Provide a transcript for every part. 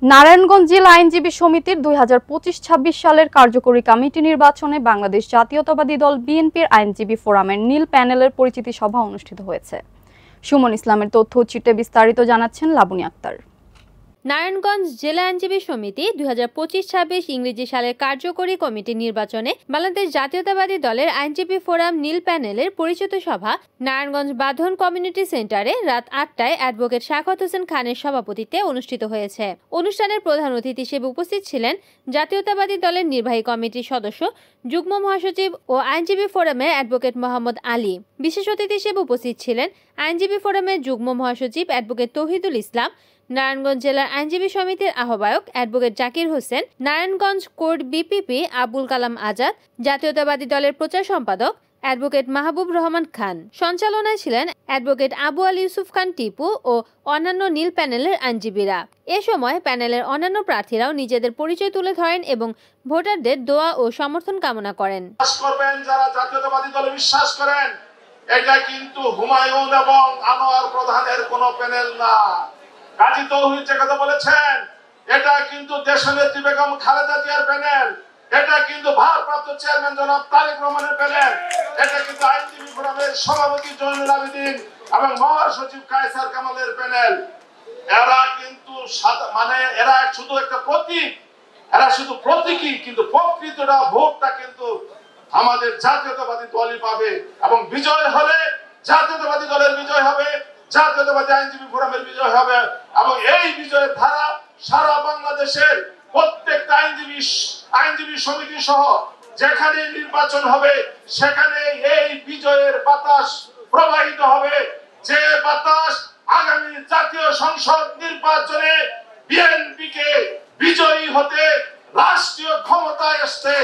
নারায়ণগঞ্জ জেলা আইনজীবী সমিতির 2025-26 সালের কার্যকরী কমিটি নির্বাচনে বাংলাদেশ জাতীয়তাবাদী দল বিএনপির আইনজীবী ফোরামের নীল প্যানেলের পরিচিতি সভা অনুষ্ঠিত হয়েছে। সুমন ইসলামের তথ্য চিত্রে বিস্তারিত জানাচ্ছেন লাবণী আক্তার। নারায়ণগঞ্জ জেলা আইনজীবী সমিতি 2025-26 ইংরেজি সালের কার্যকরী কমিটি নির্বাচনে বাংলাদেশ জাতীয়তাবাদী দলের আইনজীবী ফোরাম নীল প্যানেলের পরিচিত সভা নারায়ণগঞ্জ বাঁধন কমিউনিটি সেন্টারে রাত 8টায় অ্যাডভোকেট শাখাওয়াত হোসেন খানের সভাপতিত্বে অনুষ্ঠিত হয়েছে। অনুষ্ঠানের প্রধান অতিথি হিসেবে উপস্থিত ছিলেন জাতীয়তাবাদী দলের নির্বাহী কমিটির সদস্য, যুগ্ম মহাসচিব ও আইনজীবী ফোরামের অ্যাডভোকেট মোহাম্মদ আলী। বিশেষ অতিথি হিসেবে উপস্থিত ছিলেন আইনজীবী ফোরামের যুগ্ম মহাসচিব অ্যাডভোকেট তৌহিদুল ইসলাম, নারায়ণগঞ্জ জেলার আইনজীবী সমিতির আহ্বায়ক advocate Zakir Hossain, Narayanganj court BPP Abul Kalam Azad, জাতীয়তাবাদী দলের প্রচার সম্পাদক অ্যাডভোকেট মাহবুব রহমান খান। সঞ্চালনায় ছিলেন অ্যাডভোকেট আবু আলী ইউসুফ খান টিপু ও অন্যান্য নীল প্যানেলের আইনজীবীরা। এ সময় প্যানেলের অন্যান্য প্রার্থীরাও নিজেদের পরিচয় তুলে ধরেন এবং ভোটারদের দোয়া ও সমর্থন কামনা করেন। যারা জাতীয়তাবাদী দলে বিশ্বাস করেন, এটা কিন্তু হুমায়ুন এবং আনোয়ার প্রধানের কোনো প্যানেল না। কাজী তৌহিদ যে কথা বলেছেন, এটা কিন্তু দেশনেত্রী বেগম খালেদা জিয়ার প্যানেল, এটা কিন্তু ভারপ্রাপ্ত চেয়ারম্যান জনাব তারেক রহমানের প্যানেল, এটা কিন্তু আইনজীবী ফোরামের সভাপতি জয়নুল আবেদিন এবং মহাসচিব কায়সার কামালের প্যানেল। এরা কিন্তু এরা শুধু একটা প্রতীক, এরা শুধু প্রতীকী, কিন্তু প্রকৃতটা ভোটটা কিন্তু আমাদের জাতীয়তাবাদী দলই পাবে এবং বিজয় হলে জাতীয়তাবাদী দলের বিজয় হবে, জাতীয়তাবাদী আইনজীবী ফোরামের বিজয় হবে এবং এই বিজয়ের ধারা সারা বাংলাদেশের প্রত্যেকটা আইনজীবী সমিতি সহ যেখানে নির্বাচন হবে সেখানে এই বিজয়ের বাতাস প্রবাহিত হবে, যে বাতাস আগামী জাতীয় সংসদ নির্বাচনে বিএনপিকে বিজয়ী হতে, রাষ্ট্রীয় ক্ষমতায় আসতে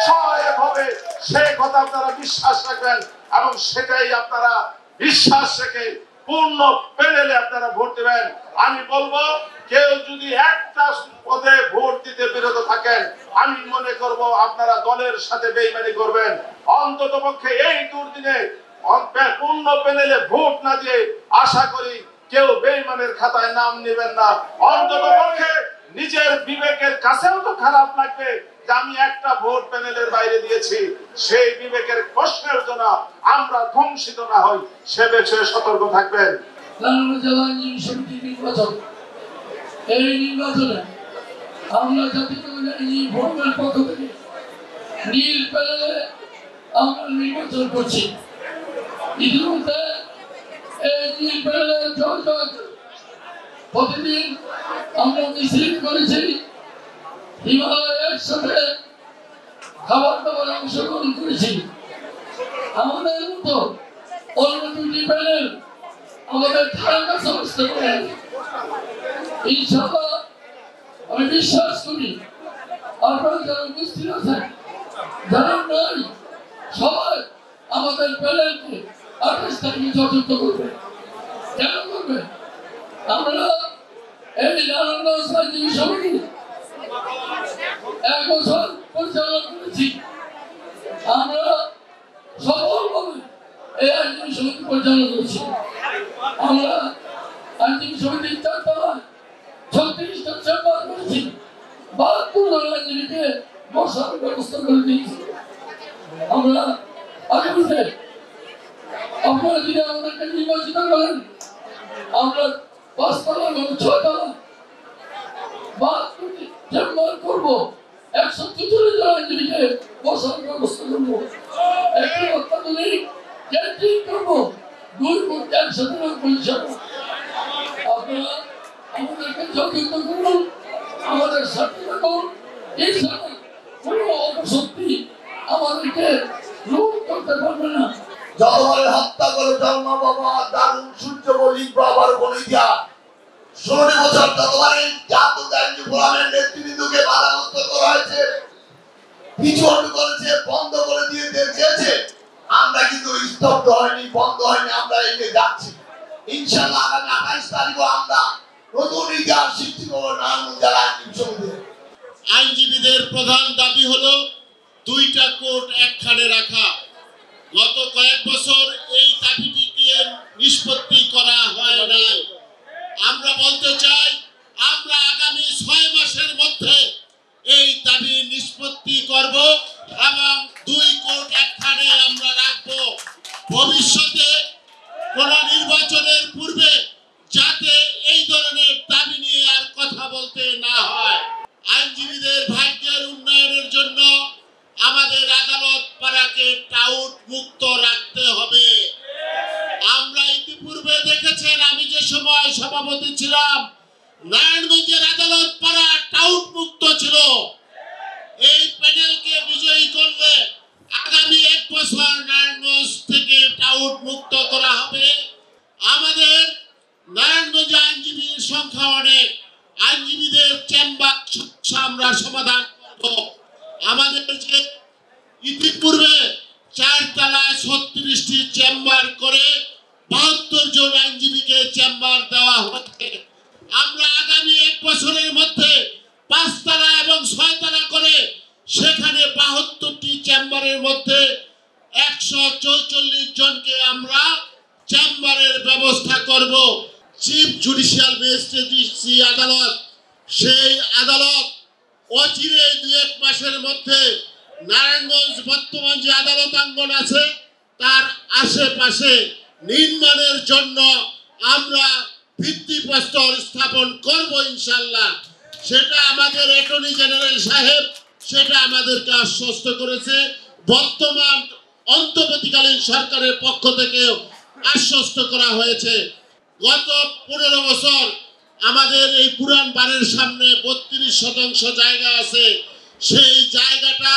সহায়ক হবে। সেই কথা আপনারা বিশ্বাস রাখবেন এবং সেটাই আপনারা বিশ্বাস রেখে পূর্ণ প্যানেলে আপনারা ভোট দেবেন। আমি বলবো, কেউ যদি একটা পদে ভোট দিতে বিরত থাকেন, আমি মনে করব আপনারা দলের সাথে বেইমানি করবেন। অন্তত পক্ষে এই দুর্দিনে পূর্ণ প্যানেলে ভোট না দিয়ে আশা করি কেউ বেইমানের খাতায় নাম নেবেন না। অন্তত পক্ষে নিজের বিবেকের কাছেও তো খারাপ লাগবে যে আমি একটা ভোট প্যানেলের বাইরে দিয়েছি। সেই বিবেকের প্রশ্নের জন্য আমরা ধ্বংসিত না হই সে বিষয়ে সতর্ক থাকবেন। এই নির্বাচনে আমরা জাতীয়তাবাদী ভোটের পক্ষ থেকে নীল প্যানেলে আমরা নির্বাচন করছি। ইতিমধ্যে এই নীল প্যানেলে প্রতিদিন আমরা মিছিল করেছি, হিমালয় একসাথে খাবার দাবার অংশগ্রহণ করেছি। আমাদের মতো অন্য দুটি প্যানেল আমাদের ধারা কাছে আসতে পারে। ইনশাআল্লাহ আমি বিশ্বাস করি আপনারা যারা উপস্থিত আছেন, যারা নাই, সবাই আমাদের প্যানেলকে 28 তারিখে যথাযথ করবে। কেন করবে? আমরা এই নারায়ণগঞ্জ আইনজীবী সমিতি 1 বছর পরিচালনা করেছি। আমরা সফলভাবে এই আইনজীবী সমিতি পরিচালনা করেছি। আমরা আইনজীবী সমিতির 4 তলায় 36টা চেম্বার করেছি, 72 জন আইনজীবীকে বসার ব্যবস্থা করে দিয়েছি। আমরা আগামীতে আপনারা যদি আমাদেরকে নির্বাচিত করেন, আমরা 5 তলা এবং 6 তলা 72টি চেম্বার করবো, 144 জন আইনজীবীকে বসার ব্যবস্থা করবো, একটি অত্যাধুনিক ক্যান্টিন করবো, 2 কোটি একসাথে পরিষেবা। আপনারা আমাদেরকে যথেষ্ট করুন, আমাদের সাথে রাখুন। এছাড়া কোনো অপশক্তি আমাদেরকে রোধ করতে পারবে না। যতবারে হত্যা করে জন্ম বাবা দারুণ সূর্য বলি বাবার বলিয়া 16 বছর ততবারে জাতীয় আইনজীবী ফোরামের নেতৃবৃন্দকে বাধাগ্রস্ত করা হয়েছে, পিছন করেছে, বন্ধ করে দিয়ে চেয়েছে। আমরা কিন্তু স্তব্ধ হয়নি, বন্ধ হয়নি, আমরা এগিয়ে যাচ্ছি। ইনশাআল্লাহ আগামী 28 তারিখে আমরা নতুন ইতিহাস সৃষ্টি করব নারায়ণগঞ্জ জেলা আইনজীবী সমিতি। আইনজীবীদের প্রধান দাবি হলো 2টা কোর্ট একখানে রাখা। গত কয়েক বছর এই দাবিটিকে নিষ্পত্তি করা হয় নাই। আমরা বলতে চাই, আমরা আগামী 6 মাস করতে না হয়। আইনজীবীদের ভাগ্যের উন্নয়নের জন্য আমাদের আদালত পাড়াকে টাউট মুক্ত রাখতে হবে। আমরা ইতিপূর্বে দেখেছেন, আমি যে সময় সভাপতি ছিলাম, নারায়ণগঞ্জের আদালত পাড়া টাউট মুক্ত ছিল। এই প্যানেলকে বিজয়ী করলে আগামী 1 বছর নারায়ণগঞ্জ থেকে টাউট মুক্ত করা হবে। আমাদের নারায়ণগঞ্জে আইনজীবীর সংখ্যা অনেক, আইনজীবীদের চেম্বার আমরা সমাধান করব। আমাদের যে ইতিপূর্বে 4 তলায় 36টি চেম্বার করে 72 জন আইনজীবীকে চেম্বার দেওয়া হচ্ছে। আমরা আগামী 1 বছরের মধ্যে 5 তলা এবং 6 তলা করে সেখানে 72টি চেম্বারের মধ্যে 144 জনকে আমরা চেম্বারের ব্যবস্থা করব। চিফ জুডিশিয়াল ম্যাজিস্ট্রেসি আদালত, সেই আদালত অচিরে 2-1 মাসের মধ্যে নারায়ণগঞ্জ বর্তমান যে আদালত অঙ্গন আছে তার আশেপাশে নির্মাণের জন্য আমরা ভিত্তিপ্রস্তর স্থাপন করব ইনশাআল্লাহ। সেটা আমাদের অ্যাটর্নি জেনারেল সাহেব সেটা আমাদেরকে আশ্বস্ত করেছে। বর্তমান অন্তর্বর্তীকালীন সরকারের পক্ষ থেকে আশ্বস্ত করা হয়েছে। গত 15 বছর আমাদের এই পুরান বাড়ির সামনে 32% জায়গা আছে, সেই জায়গাটা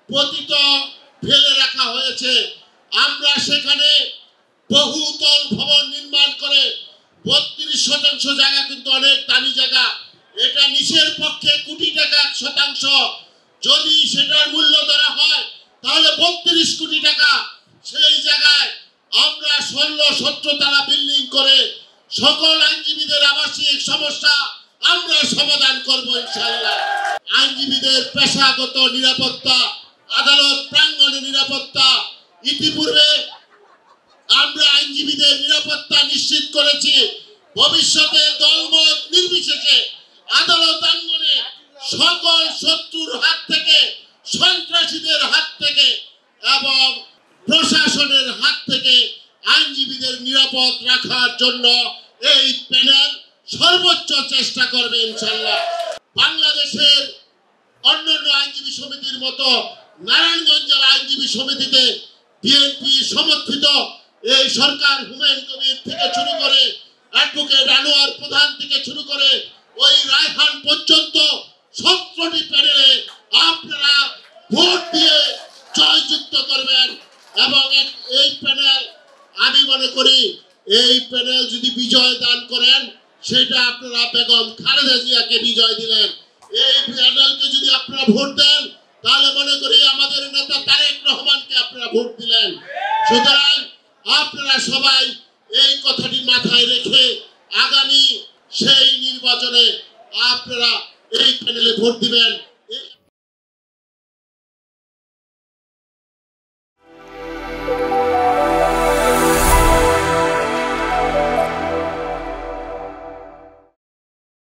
পতিত ফেলে রাখা হয়েছে। আমরা সেখানে বহুতল ভবন নির্মাণ করে 32% জায়গা কিন্তু অনেক দামি জায়গা, এটা নিচের পক্ষে কোটি টাকা 1 শতাংশ। যদি সেটার মূল্য ধরা হয় তাহলে 32 কোটি টাকা। সেই জায়গায় আমরা 16-17 তলা বিল্ডিং করে সকল আইনজীবীদের আবাসিক সমস্যা আমরা সমাধান করব ইনশাআল্লাহ। আইনজীবীদের পেশাগত নিরাপত্তা, আদালত প্রাঙ্গণে নিরাপত্তা, ইতিপূর্বে আমরা আইনজীবীদের নিরাপত্তা নিশ্চিত করেছি। ভবিষ্যতে দলমত নির্বিশেষে আদালত অঙ্গনে সকল শত্রুর হাত থেকে, সন্ত্রাসীদের হাত থেকে এবং প্রশাসনের হাত থেকে আইনজীবীদের নিরাপদ রাখার জন্য এই প্যানেল সর্বোচ্চ চেষ্টা করবে ইনশাআল্লাহ। বাংলাদেশের অন্যান্য আইনজীবী সমিতির মতো নারায়ণগঞ্জ জেলা আইনজীবী সমিতিতে বিএনপি সমর্থিত এই সরকার হুমায়ুন কবির থেকে শুরু করে অ্যাডভোকেট আনোয়ার প্রধান থেকে শুরু করে ওই রায়হান পর্যন্ত 17টি প্যানেলে আপনারা ভোট দিয়ে জয়যুক্ত করবেন। এবং এই প্যানেল, আমি মনে করি এই প্যানেল যদি বিজয় দান করেন সেটা আপনারা বেগম খালেদা জিয়াকে বিজয় দিলেন। এই প্যানেলকে যদি আপনারা ভোট দেন তাহলে মনে করি আমাদের নেতা তারেক রহমানকে আপনারা ভোট দিলেন। সুতরাং আপনারা সবাই এই কথাটি মাথায় রেখে আগামী সেই নির্বাচনে আপনারা এই প্যানেলে ভোট দিবেন।